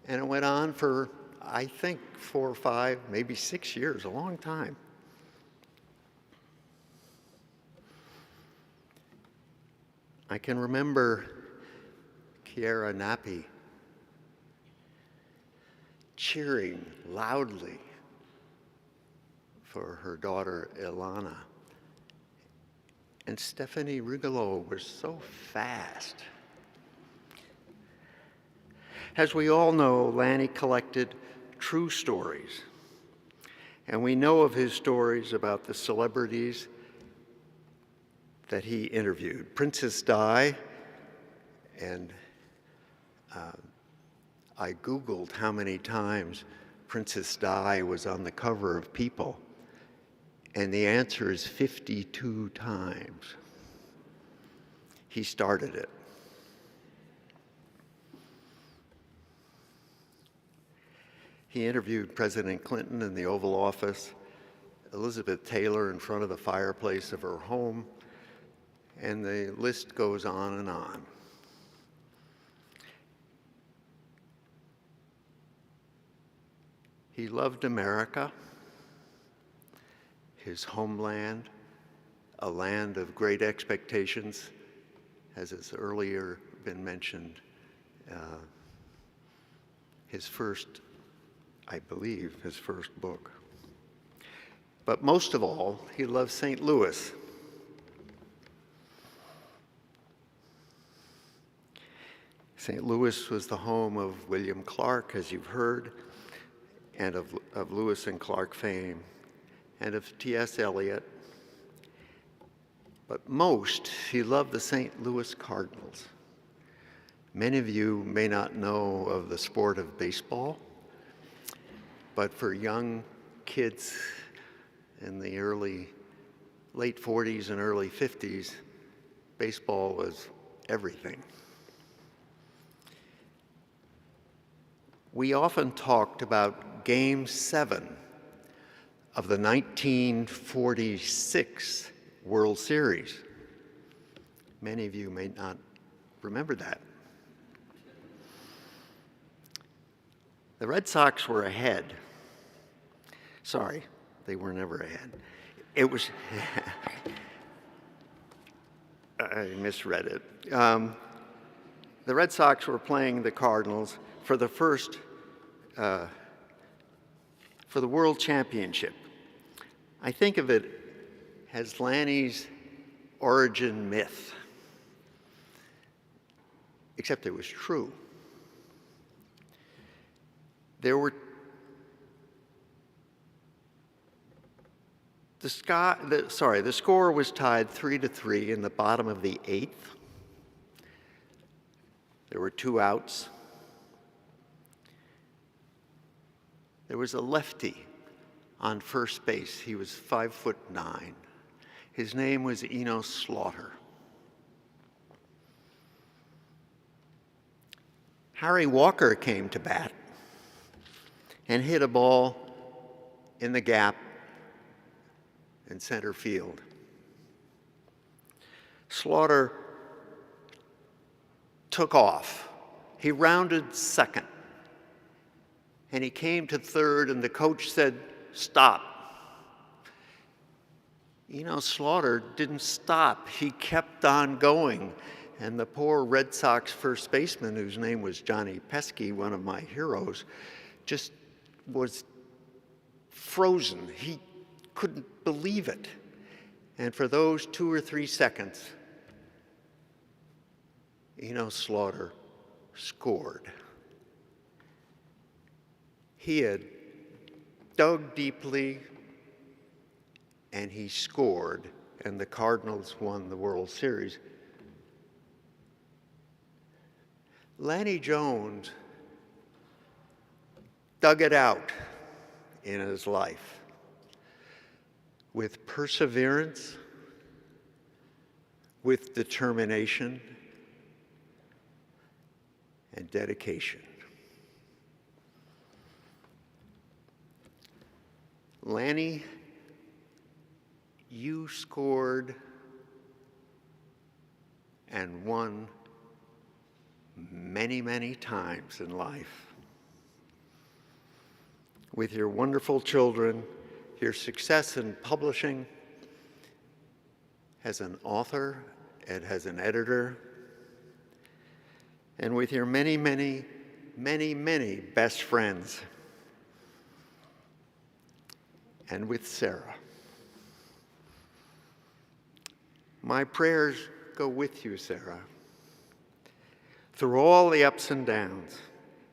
I: And it went on for, I think, 4 or 5, maybe 6 years, a long time. I can remember Kiara Nappi cheering loudly for her daughter Ilana. And Stephanie Rigolo was so fast. As we all know, Lanny collected true stories. And we know of his stories about the celebrities that he interviewed. Princess Di, and I Googled how many times Princess Di was on the cover of People, and the answer is 52 times. He started it. He interviewed President Clinton in the Oval Office, Elizabeth Taylor in front of the fireplace of her home, and the list goes on and on. He loved America, his homeland, a land of great expectations, as has earlier been mentioned. His first, I believe, his first book. But most of all, he loved St. Louis. St. Louis was the home of William Clark, as you've heard, and of Lewis and Clark fame, and of T.S. Eliot. But most, he loved the St. Louis Cardinals. Many of you may not know of the sport of baseball, but for young kids in the late 40s and early 50s, baseball was everything. We often talked about Game 7 of the 1946 World Series. Many of you may not remember that. The Red Sox were ahead. Sorry, they were never ahead. It was, I misread it. The Red Sox were playing the Cardinals for the World Championship. I think of it as Lanny's origin myth, except it was true. The score was tied 3-3 in the bottom of the 8th. There were 2 outs. There was a lefty on first base. He was 5'9". His name was Enos Slaughter. Harry Walker came to bat and hit a ball in the gap in center field. Slaughter took off. He rounded second. And he came to third, and the coach said, "Stop." Slaughter didn't stop. He kept on going. And the poor Red Sox first baseman, whose name was Johnny Pesky, one of my heroes, just was frozen. He couldn't believe it. And for those 2 or 3 seconds, Slaughter scored. He had dug deeply, and he scored, and the Cardinals won the World Series. Lanny Jones dug it out in his life with perseverance, with determination, and dedication. Lanny, you scored and won many, many times in life. With your wonderful children, your success in publishing as an author and as an editor, and with your many, many, many, many best friends, and with Sarah. My prayers go with you, Sarah. Through all the ups and downs,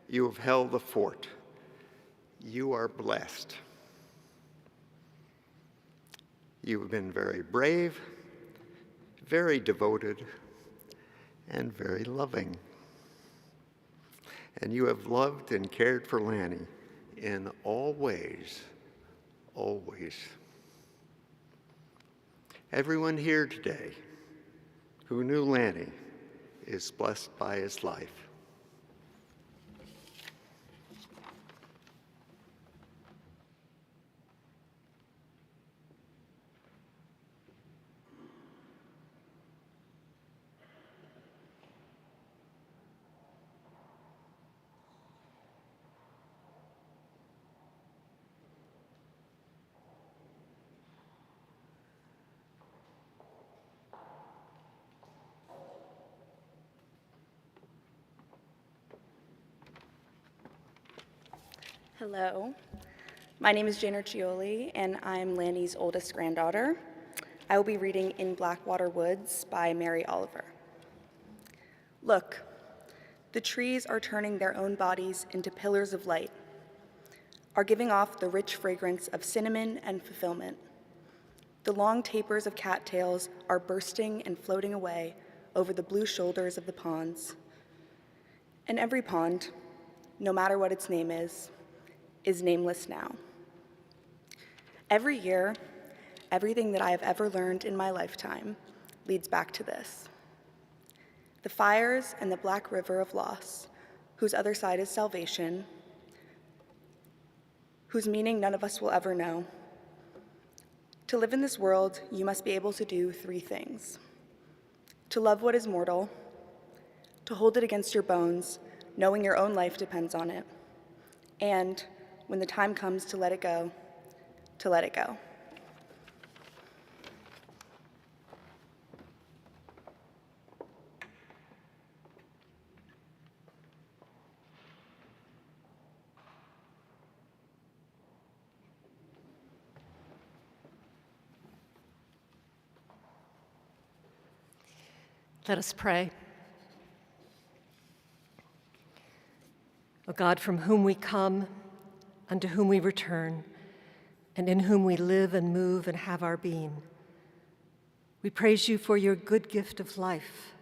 I: you have held the fort. You are blessed. You have been very brave, very devoted, and very loving. And you have loved and cared for Lanny in all ways, always. Everyone here today who knew Lanny is blessed by his life.
J: Hello, my name is Jane Arcioli, and I'm Lanny's oldest granddaughter. I will be reading In Blackwater Woods by Mary Oliver. Look, the trees are turning their own bodies into pillars of light, are giving off the rich fragrance of cinnamon and fulfillment. The long tapers of cattails are bursting and floating away over the blue shoulders of the ponds. And every pond, no matter what its name is nameless now. Every year, everything that I have ever learned in my lifetime leads back to this. The fires and the black river of loss, whose other side is salvation, whose meaning none of us will ever know. To live in this world, you must be able to do three things: to love what is mortal, to hold it against your bones, knowing your own life depends on it, and when the time comes to let it go, to let it go.
A: Let us pray. O God, from whom we come, unto whom we return, and in whom we live and move and have our being, we praise you for your good gift of life,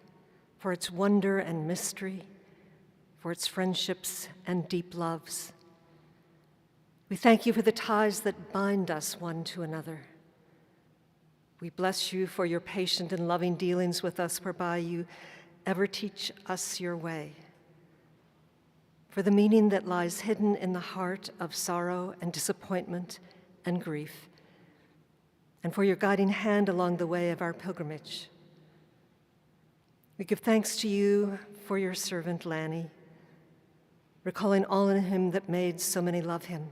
A: for its wonder and mystery, for its friendships and deep loves. We thank you for the ties that bind us one to another. We bless you for your patient and loving dealings with us, whereby you ever teach us your way, for the meaning that lies hidden in the heart of sorrow and disappointment and grief, and for your guiding hand along the way of our pilgrimage. We give thanks to you for your servant Lanny, recalling all in him that made so many love him.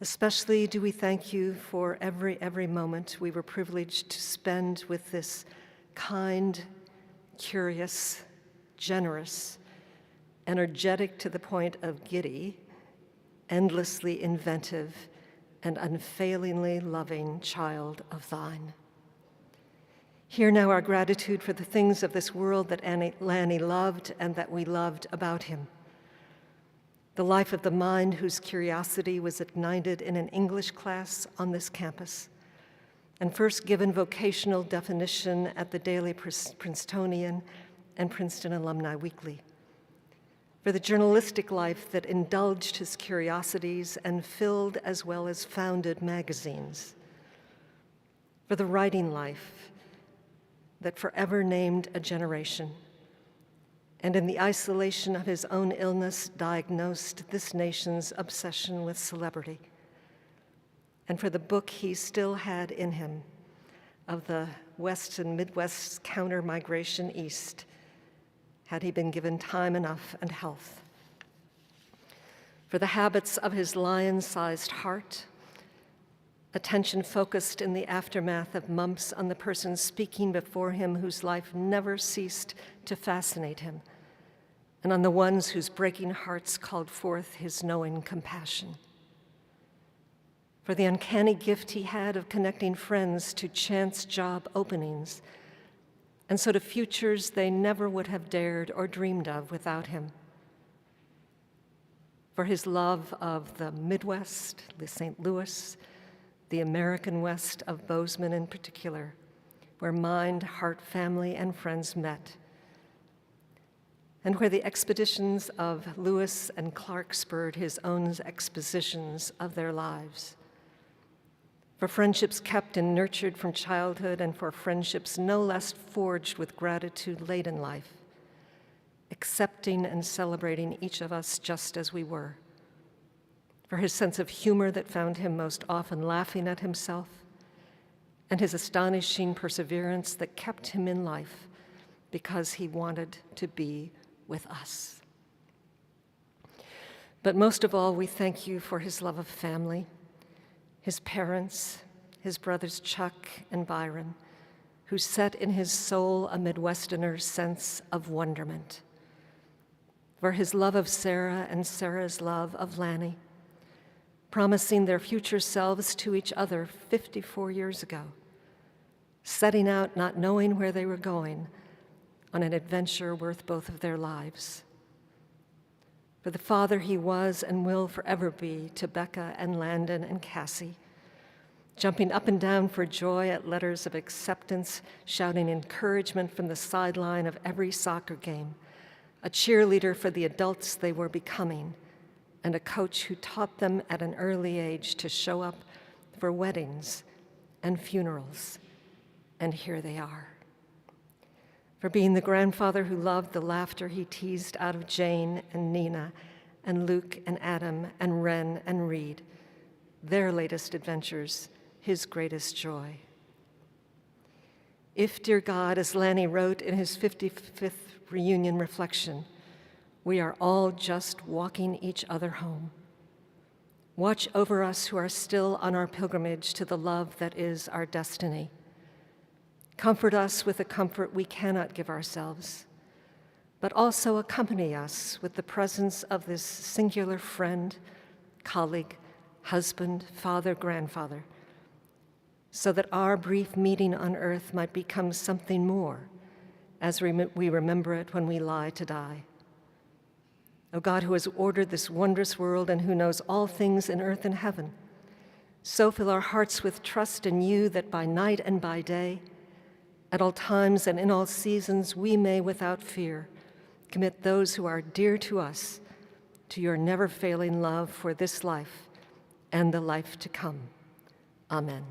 A: Especially do we thank you for every moment we were privileged to spend with this kind, curious, generous, energetic to the point of giddy, endlessly inventive, and unfailingly loving child of thine. Hear now our gratitude for the things of this world that Lanny loved and that we loved about him. The life of the mind whose curiosity was ignited in an English class on this campus, and first given vocational definition at the Daily Princetonian and Princeton Alumni Weekly. For the journalistic life that indulged his curiosities and filled as well as founded magazines. For the writing life that forever named a generation, and in the isolation of his own illness diagnosed this nation's obsession with celebrity. And for the book he still had in him of the West and Midwest's counter-migration east, had he been given time enough and health. For the habits of his lion-sized heart, attention focused in the aftermath of mumps on the person speaking before him whose life never ceased to fascinate him, and on the ones whose breaking hearts called forth his knowing compassion. For the uncanny gift he had of connecting friends to chance job openings, and so to futures they never would have dared or dreamed of without him. For his love of the Midwest, the St. Louis, the American West of Bozeman in particular, where mind, heart, family, and friends met, and where the expeditions of Lewis and Clark spurred his own expositions of their lives. For friendships kept and nurtured from childhood, and for friendships no less forged with gratitude late in life, accepting and celebrating each of us just as we were. For his sense of humor that found him most often laughing at himself, and his astonishing perseverance that kept him in life because he wanted to be with us. But most of all, we thank you for his love of family, his parents, his brothers Chuck and Byron, who set in his soul a Midwesterner's sense of wonderment. For his love of Sarah and Sarah's love of Lanny, promising their future selves to each other 54 years ago, setting out not knowing where they were going on an adventure worth both of their lives. For the father he was and will forever be to Becca and Landon and Cassie, jumping up and down for joy at letters of acceptance, shouting encouragement from the sideline of every soccer game, a cheerleader for the adults they were becoming, and a coach who taught them at an early age to show up for weddings and funerals. And here they are. For being the grandfather who loved the laughter he teased out of Jane and Nina and Luke and Adam and Ren and Reed, their latest adventures, his greatest joy. If, dear God, as Lanny wrote in his 55th reunion reflection, we are all just walking each other home. Watch over us who are still on our pilgrimage to the love that is our destiny. Comfort us with a comfort we cannot give ourselves, but also accompany us with the presence of this singular friend, colleague, husband, father, grandfather, so that our brief meeting on earth might become something more as we remember it when we lie to die. O God, who has ordered this wondrous world and who knows all things in earth and heaven, so fill our hearts with trust in you that by night and by day, at all times and in all seasons, we may without fear commit those who are dear to us to your never-failing love for this life and the life to come. Amen.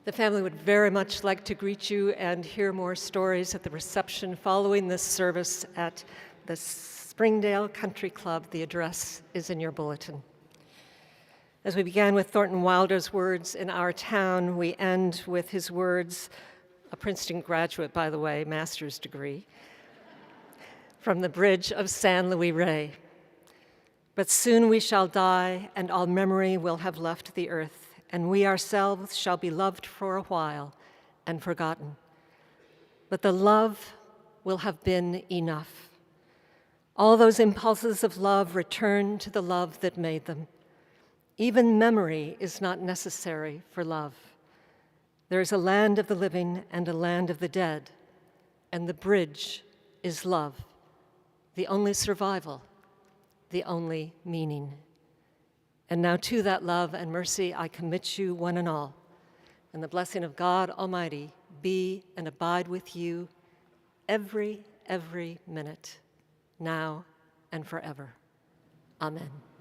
A: The family would very much like to greet you and hear more stories at the reception following this service at the Springdale Country Club. The address is in your bulletin. As we began with Thornton Wilder's words, "In our town," we end with his words, a Princeton graduate, by the way, master's degree, from the bridge of San Luis Rey. "But soon we shall die, and all memory will have left the earth, and we ourselves shall be loved for a while and forgotten. But the love will have been enough. All those impulses of love return to the love that made them. Even memory is not necessary for love. There is a land of the living and a land of the dead, and the bridge is love, the only survival, the only meaning. And now to that love and mercy I commit you one and all, and the blessing of God Almighty be and abide with you every minute, now and forever. Amen."